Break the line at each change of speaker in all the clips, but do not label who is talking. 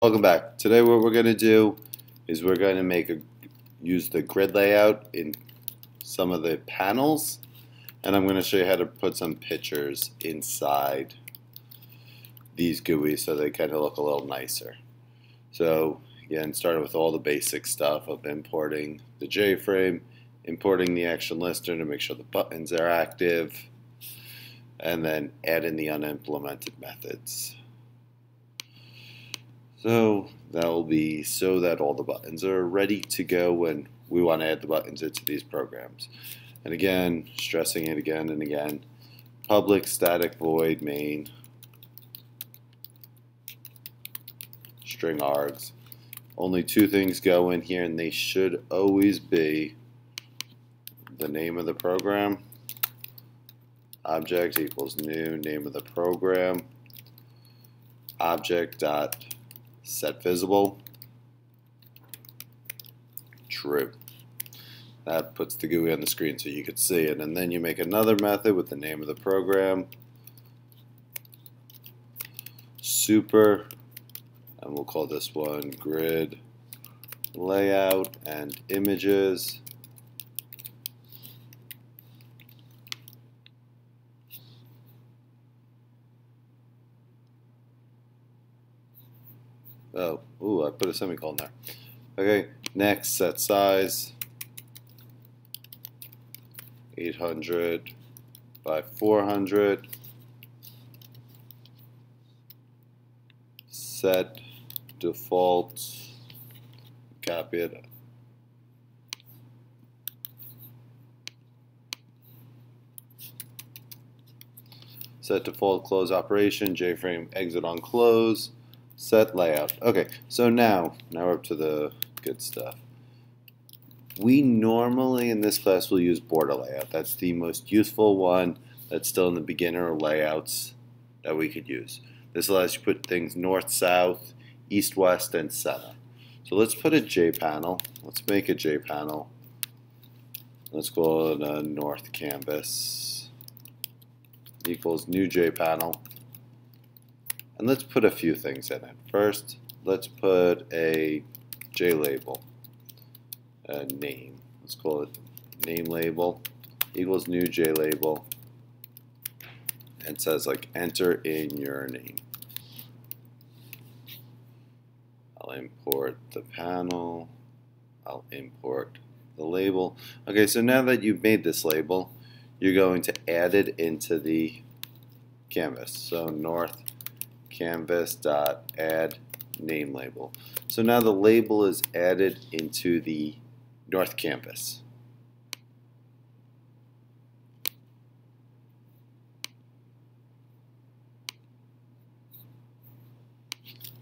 Welcome back. Today what we're going to do is we're going to use the grid layout in some of the panels, and I'm going to show you how to put some pictures inside these GUIs so they kind of look a little nicer. So again, starting with all the basic stuff of importing the J-frame, importing the action lister to make sure the buttons are active, and then add in the unimplemented methods. So that will be so that all the buttons are ready to go when we want to add the buttons into these programs. And again, stressing it again and again, public static void main string args. Only two things go in here, and they should always be the name of the program, object equals new name of the program, object dot set visible, true. That puts the GUI on the screen so you could see it. And then you make another method with the name of the program, super, and we'll call this one grid layout and images. I put a semicolon there. Okay, next, set size 800 by 400. Set default, copy it. Set default close operation, JFrame exit on close. Set layout. Okay, so now we're up to the good stuff. We normally in this class will use border layout. That's the most useful one. That's still in the beginner layouts that we could use. This allows you to put things north, south, east, west, and center. So let's put a J panel. Let's make a J panel. Let's call it a north canvas equals new J panel. And let's put a few things in it. First, let's put a J label, a name. Let's call it name label equals new J label. And it says like enter in your name. I'll import the panel. I'll import the label. Okay, so now that you've made this label, you're going to add it into the canvas. So north canvas dot add name label. So now the label is added into the north canvas.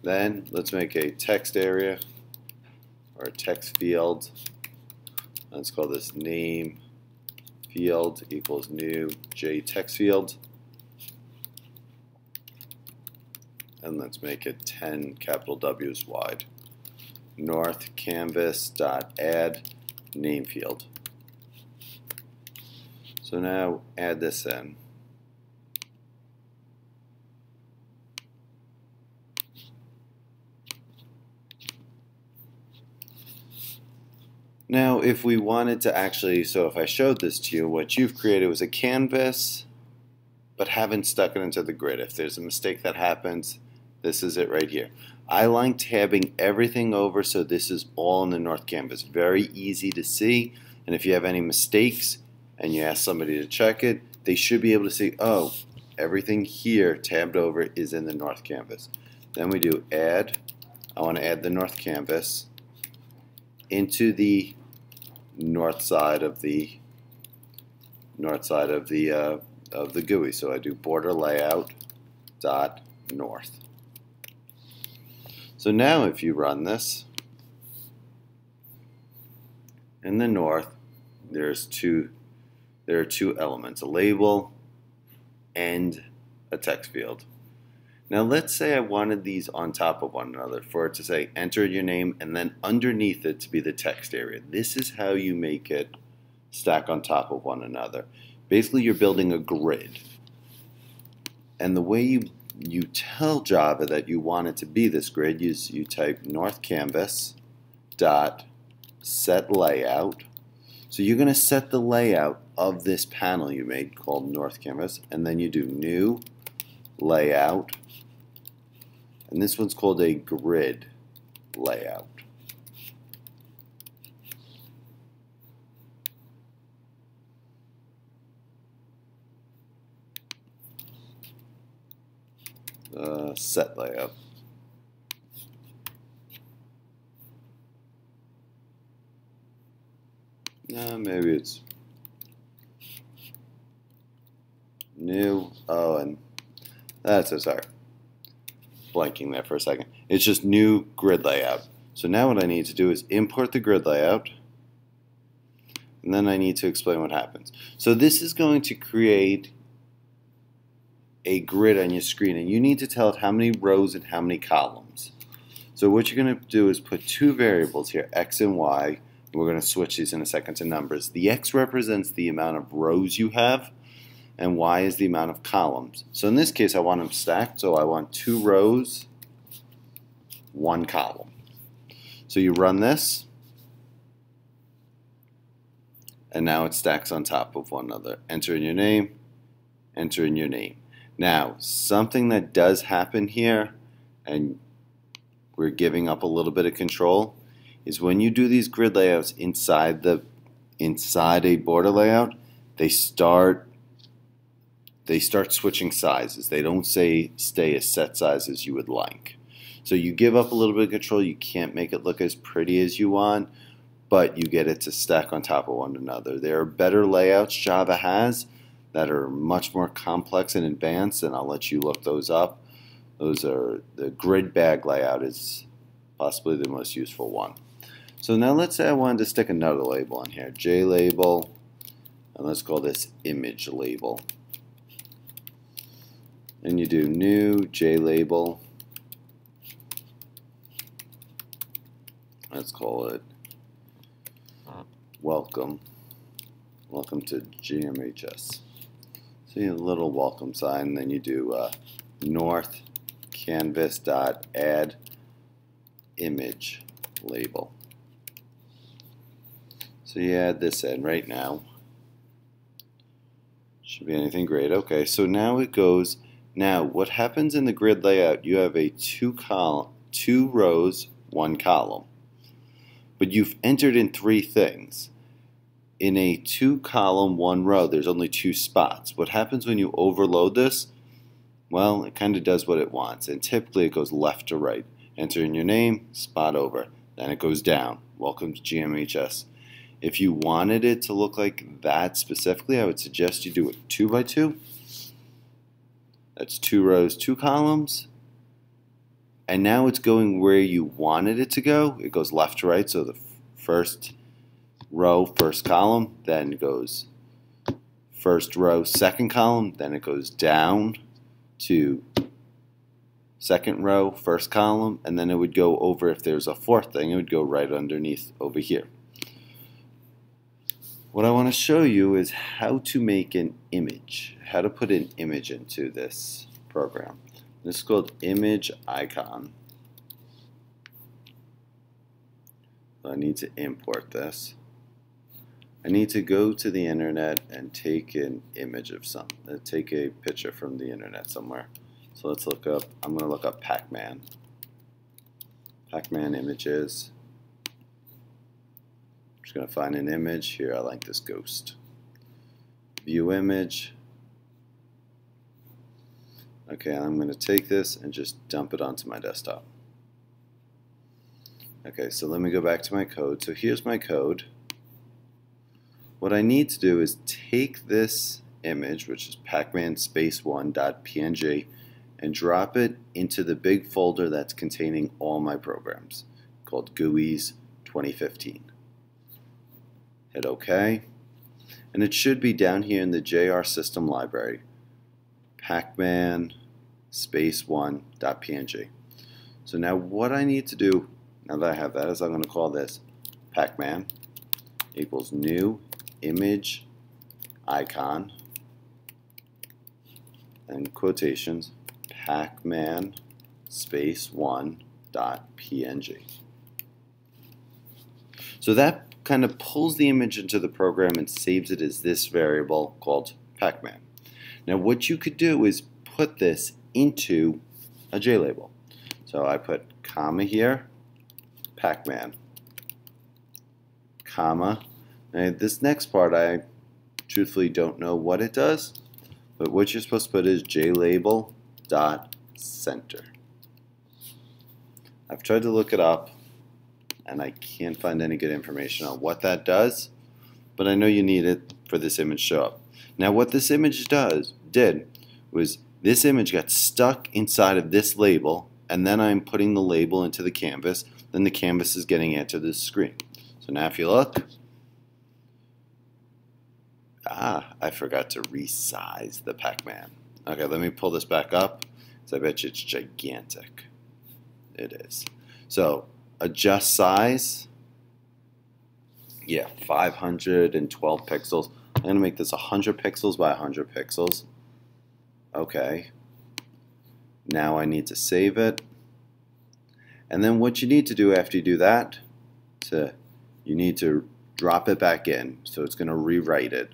Then let's make a text area or a text field. Let's call this name field equals new J text field. And let's make it 10 capital W's wide. North canvas dot add name field. So now add this in. Now if we wanted to actually, so if I showed this to you, what you've created was a canvas but haven't stuck it into the grid. If there's a mistake that happens, this is it right here. I like tabbing everything over so this is all in the north canvas. Very easy to see, and if you have any mistakes and you ask somebody to check it, they should be able to see, oh, everything here tabbed over is in the north canvas. Then we do add. I want to add the north canvas into the north side of the GUI. So I do border layout dot north. So now if you run this, in the north there are two elements, a label and a text field. Now let's say I wanted these on top of one another, for it to say enter your name and then underneath it to be the text area. This is how you make it stack on top of one another. Basically you're building a grid. And the way you you tell Java that you want it to be this grid, you type north canvas dot set layout. So you're going to set the layout of this panel you made called north canvas, and then you do new layout, and this one's called a grid layout. Set layout. Maybe it's new. Oh, and that's so sorry. Blanking there for a second. It's just new grid layout. So now what I need to do is import the grid layout, and then I need to explain what happens. So this is going to create a grid on your screen, and you need to tell it how many rows and how many columns. So what you're going to do is put two variables here, x and y. We're going to switch these in a second to numbers. The x represents the amount of rows you have, and y is the amount of columns. So in this case, I want them stacked, so I want 2 rows, 1 column. So you run this, and now it stacks on top of one another. Enter in your name, enter in your name. Now, something that does happen here, and we're giving up a little bit of control, is when you do these grid layouts inside a border layout, they start switching sizes. They don't stay as set size as you would like. So you give up a little bit of control. You can't make it look as pretty as you want, but you get it to stack on top of one another. There are better layouts Java has that are much more complex and advanced, and I'll let you look those up. Those are the grid bag layout is possibly the most useful one. So now let's say I wanted to stick another label on here, J label, and let's call this image label. And you do new J label. Let's call it welcome. Welcome to GMHS. So you have a little welcome sign, and then you do north canvas dot add image label. So you add this in right now. Should be anything great. Okay, so now it goes. Now what happens in the grid layout? You have a 2 rows, 1 column, but you've entered in 3 things. In a 2 column, 1 row, there's only 2 spots. What happens when you overload this? Well, it kind of does what it wants, and typically it goes left to right. Enter in your name, spot over. Then it goes down. Welcome to GMHS. If you wanted it to look like that specifically, I would suggest you do it 2 by 2. That's 2 rows, 2 columns. And now it's going where you wanted it to go. It goes left to right, so the first row, first column, then it goes first row, second column, then it goes down to second row, first column, and then it would go over, if there's a 4th thing, it would go right underneath over here. What I want to show you is how to make an image, how to put an image into this program. This is called image icon. So I need to import this. I need to go to the internet and take an image of something, take a picture from the internet somewhere. So let's look up, I'm going to look up Pac-Man. Pac-Man images. I'm just going to find an image. Here, I like this ghost. View image. Okay, I'm going to take this and just dump it onto my desktop. Okay, so let me go back to my code. So here's my code. What I need to do is take this image, which is Pac-Man space1.png, and drop it into the big folder that's containing all my programs, called GUIs 2015. Hit OK, and it should be down here in the JR system library, Pac-Man space1.png. So now what I need to do, now that I have that, is I'm going to call this Pac-Man equals new image icon and quotations pacman space 1.png. So that kind of pulls the image into the program and saves it as this variable called pacman. Now what you could do is put this into a JLabel. So I put comma here, pacman, comma. And this next part I truthfully don't know what it does, but what you're supposed to put is JLabel.center. I've tried to look it up and I can't find any good information on what that does, but I know you need it for this image to show up. Now what this image did was this image got stuck inside of this label, and then I'm putting the label into the canvas, then the canvas is getting it to this screen. So now if you look, I forgot to resize the pacman. Okay, let me pull this back up, because I bet you it's gigantic. It is. So adjust size, yeah, 512 pixels. I'm going to make this 100 pixels by 100 pixels. Okay. Now I need to save it. And then what you need to do after you do that, you need to drop it back in. So it's going to rewrite it.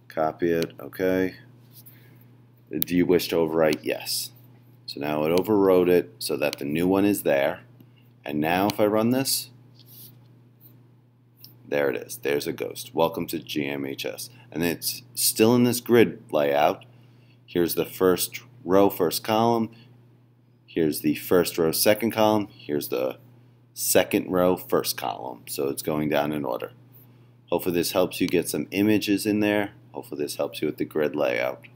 Copy it. Okay. Do you wish to overwrite? Yes. So now it overwrote it so that the new one is there. And now if I run this, there it is. There's a ghost. Welcome to GMHS. And it's still in this grid layout. Here's the first row, first column. Here's the first row, second column. Here's the second row, first column. So it's going down in order. Hopefully this helps you get some images in there. Hopefully this helps you with the grid layout.